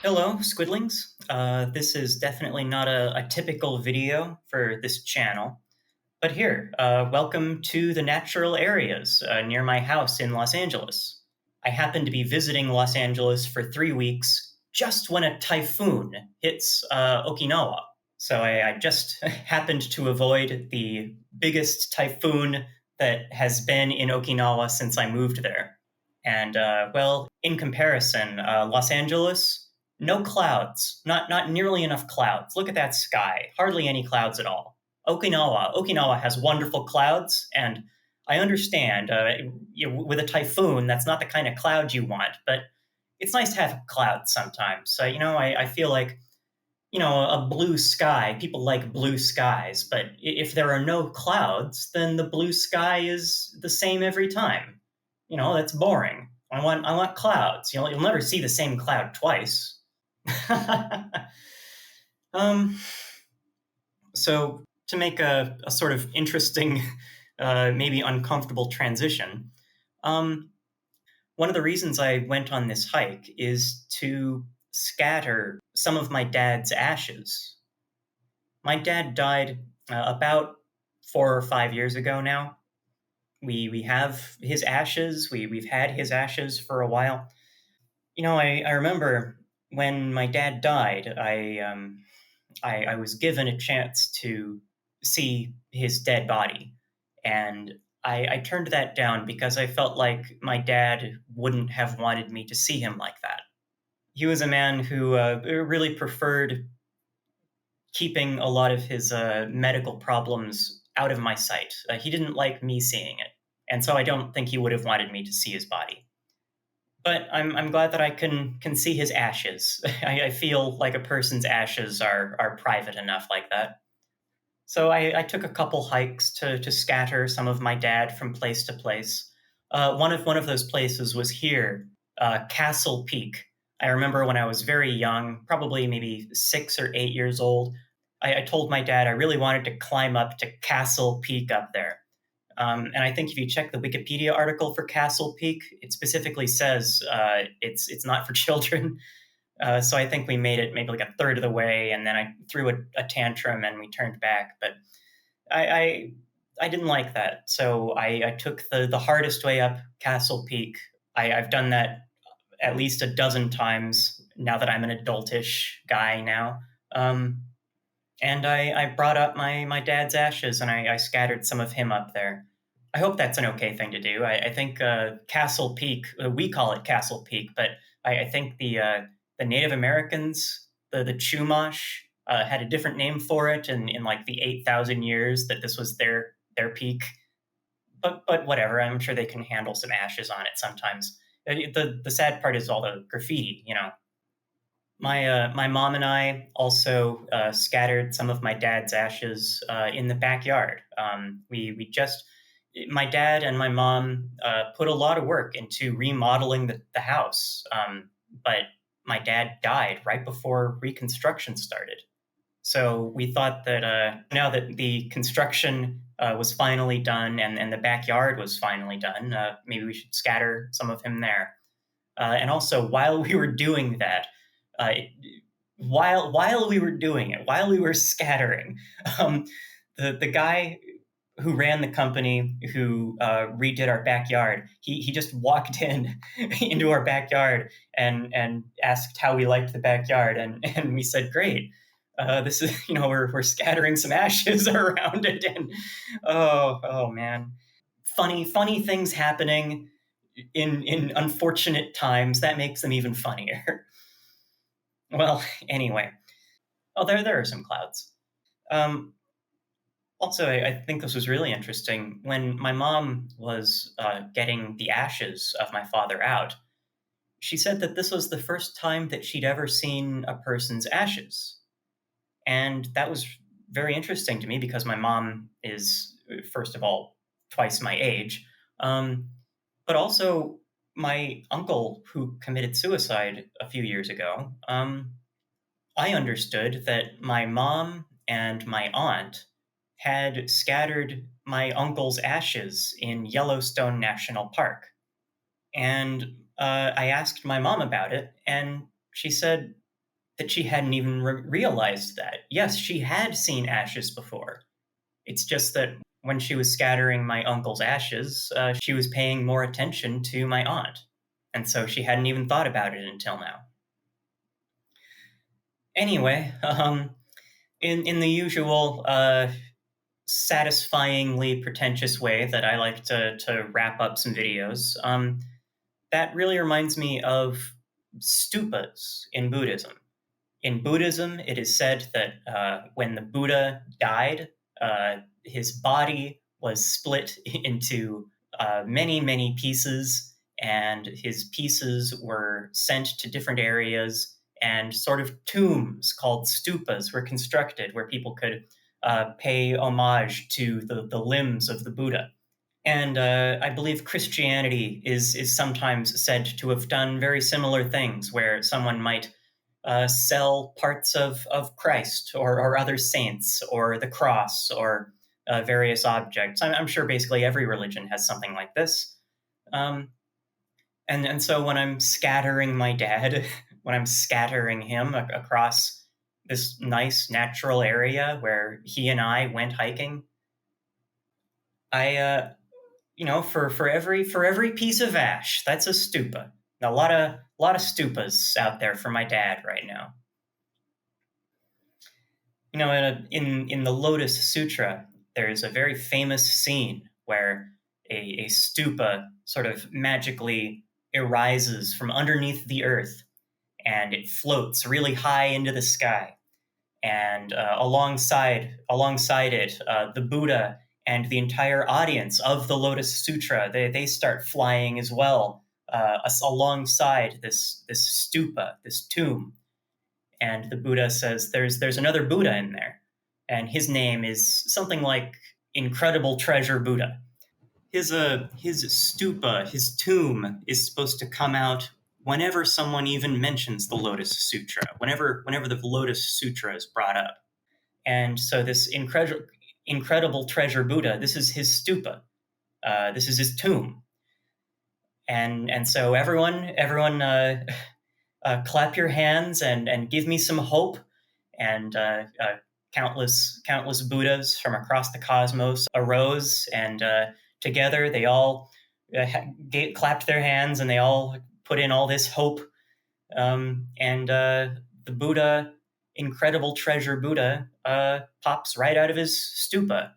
Hello, Squidlings. This is definitely not a typical video for this channel, but here, welcome to the natural areas near my house in Los Angeles. I happened to be visiting Los Angeles for 3 weeks just when a typhoon hits Okinawa. So I just happened to avoid the biggest typhoon that has been in Okinawa since I moved there. And well, in comparison, Los Angeles, no clouds, not nearly enough clouds. Look at that sky, hardly any clouds at all. Okinawa has wonderful clouds, and I understand with a typhoon, that's not the kind of cloud you want, but it's nice to have clouds sometimes. So, I feel like, a blue sky, people like blue skies, but if there are no clouds, then the blue sky is the same every time. That's boring. I want clouds. You'll never see the same cloud twice. um, so to make a sort of interesting, maybe uncomfortable transition, um, one of the reasons I went on this hike is to scatter some of my dad's ashes. My dad died about 4 or 5 years ago now. We have his ashes. We've had his ashes for a while. I remember when my dad died. I was given a chance to see his dead body, and I turned that down because I felt like my dad wouldn't have wanted me to see him like that. He was a man who really preferred keeping a lot of his medical problems out of my sight. He didn't like me seeing it, and so I don't think he would have wanted me to see his body. But I'm glad that I can see his ashes. I feel like a person's ashes are private enough like that. So I took a couple hikes to scatter some of my dad from place to place. One of those places was here, Castle Peak. I remember when I was very young, probably maybe 6 or 8 years old. I told my dad I really wanted to climb up to Castle Peak up there. And I think if you check the Wikipedia article for Castle Peak, it specifically says it's not for children. So I think we made it maybe like a third of the way, and then I threw a tantrum and we turned back. But I, I I didn't like that, so I took the hardest way up Castle Peak. I've done that at least a dozen times now that I'm an adultish guy now. And I brought up my dad's ashes and I scattered some of him up there. I hope that's an okay thing to do. I think Castle Peak, we call it Castle Peak, but I think the Native Americans, the Chumash, had a different name for it in like the 8,000 years that this was their peak. But whatever, I'm sure they can handle some ashes on it sometimes. The sad part is all the graffiti, my mom and I also scattered some of my dad's ashes in the backyard. We just my dad and my mom put a lot of work into remodeling the house, but my dad died right before reconstruction started. So we thought that now that the construction was finally done and the backyard was finally done, maybe we should scatter some of him there. And also, while we were doing that, uh, while we were doing it, while we were scattering, um, the guy who ran the company who redid our backyard, he just walked in into our backyard and asked how we liked the backyard, and we said great. This is we're scattering some ashes around it, and oh man, funny things happening in unfortunate times that makes them even funnier. Well, anyway, there are some clouds. Um, Also, I think this was really interesting. When my mom was getting the ashes of my father out, she said that this was the first time that she'd ever seen a person's ashes. And that was very interesting to me because my mom is, first of all, twice my age, um, but also my uncle who committed suicide a few years ago. I understood that my mom and my aunt had scattered my uncle's ashes in Yellowstone National Park. And I asked my mom about it, and she said that she hadn't even realized that. Yes, she had seen ashes before. It's just that when she was scattering my uncle's ashes, she was paying more attention to my aunt. And so she hadn't even thought about it until now. Anyway, in the usual satisfyingly pretentious way that I like to wrap up some videos, that really reminds me of stupas in Buddhism. In Buddhism, it is said that when the Buddha died, his body was split into many, many pieces, and his pieces were sent to different areas, and sort of tombs called stupas were constructed where people could pay homage to the limbs of the Buddha. And I believe Christianity is sometimes said to have done very similar things, where someone might sell parts of Christ or other saints or the cross or various objects. I'm sure basically every religion has something like this. Um, and so when I'm scattering my dad, when I'm scattering him across this nice natural area where he and I went hiking, I for every piece of ash, that's a stupa. A lot of stupas out there for my dad right now. In the Lotus Sutra, there's a very famous scene where a stupa sort of magically arises from underneath the earth, and it floats really high into the sky. And alongside it, the Buddha and the entire audience of the Lotus Sutra, they start flying as well, alongside this stupa, this tomb. And the Buddha says there's another Buddha in there, and his name is something like Incredible Treasure Buddha. His stupa, his tomb, is supposed to come out whenever someone even mentions the Lotus Sutra, whenever the Lotus Sutra is brought up. And so this incredible treasure Buddha, this is his stupa, this is his tomb. And so everyone clap your hands and give me some hope. And countless Buddhas from across the cosmos arose, and together they all clapped their hands, and they all put in all this hope. And the Buddha, incredible treasure Buddha, pops right out of his stupa.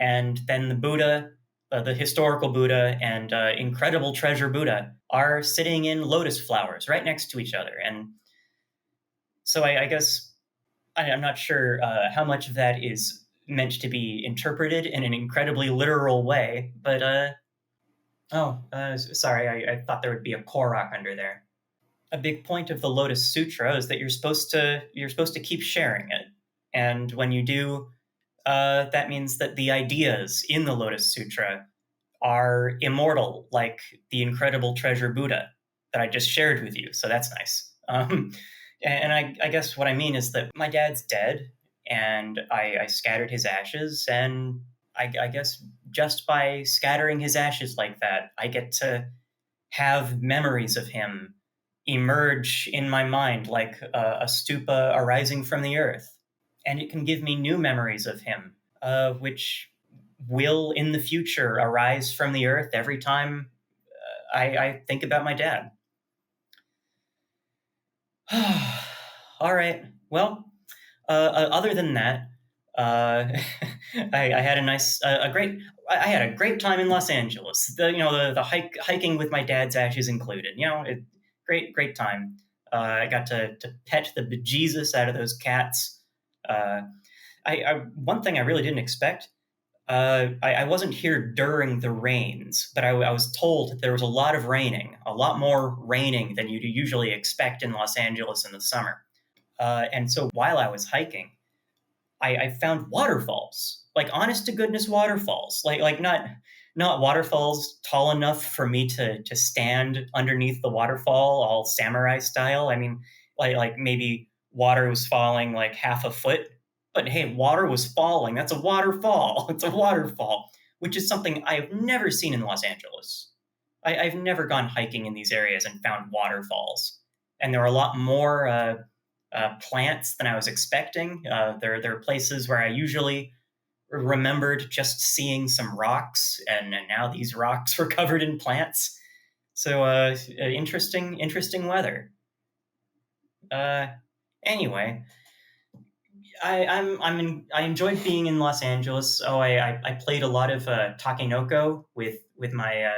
And then the Buddha, the historical Buddha, and incredible treasure Buddha are sitting in lotus flowers right next to each other. And so I guess I'm not sure how much of that is meant to be interpreted in an incredibly literal way, but sorry, I thought there would be a korok under there. A big point of the Lotus Sutra is that you're supposed to keep sharing it, and when you do, that means that the ideas in the Lotus Sutra are immortal, like the incredible treasure Buddha that I just shared with you. So that's nice. And I guess what I mean is that my dad's dead, and I scattered his ashes, and I guess just by scattering his ashes like that, I get to have memories of him emerge in my mind like a stupa arising from the earth. And it can give me new memories of him, which will in the future arise from the earth every time I think about my dad. All right. Well, other than that, I had I had a great time in Los Angeles. The hiking with my dad's ashes included. Great time. I got to pet the bejesus out of those cats. One thing I really didn't expect. I wasn't here during the rains, but I was told that there was a lot of raining, a lot more raining than you'd usually expect in Los Angeles in the summer. And so while I was hiking, I found waterfalls, like honest to goodness waterfalls, like not waterfalls tall enough for me to stand underneath the waterfall all samurai style. I mean, like maybe water was falling like half a foot, but hey, water was falling. That's a waterfall. It's a waterfall, which is something I've never seen in Los Angeles. I've never gone hiking in these areas and found waterfalls, and there are a lot more plants than I was expecting. There are places where I usually remembered just seeing some rocks, and now these rocks were covered in plants. So interesting weather. Uh, anyway, I enjoyed being in Los Angeles. Oh, I played a lot of Takenoko with my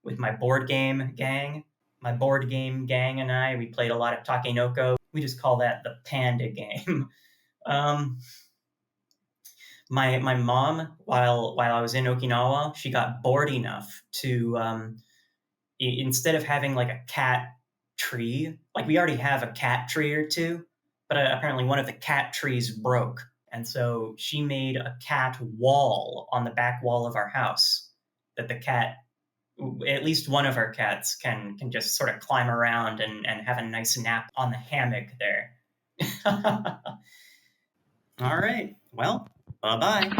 with my board game gang. My board game gang and we played a lot of Takenoko. We just call that the panda game. um, my mom, while I was in Okinawa, she got bored enough to instead of having like a cat tree, like we already have a cat tree or two, but apparently one of the cat trees broke. And so she made a cat wall on the back wall of our house that the cat, at least one of our cats, can just sort of climb around and have a nice nap on the hammock there. All right. Well, bye-bye.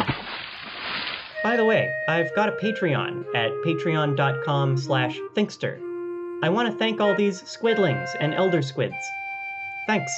By the way, I've got a Patreon at patreon.com/thinkster. I want to thank all these squidlings and elder squids. Thanks.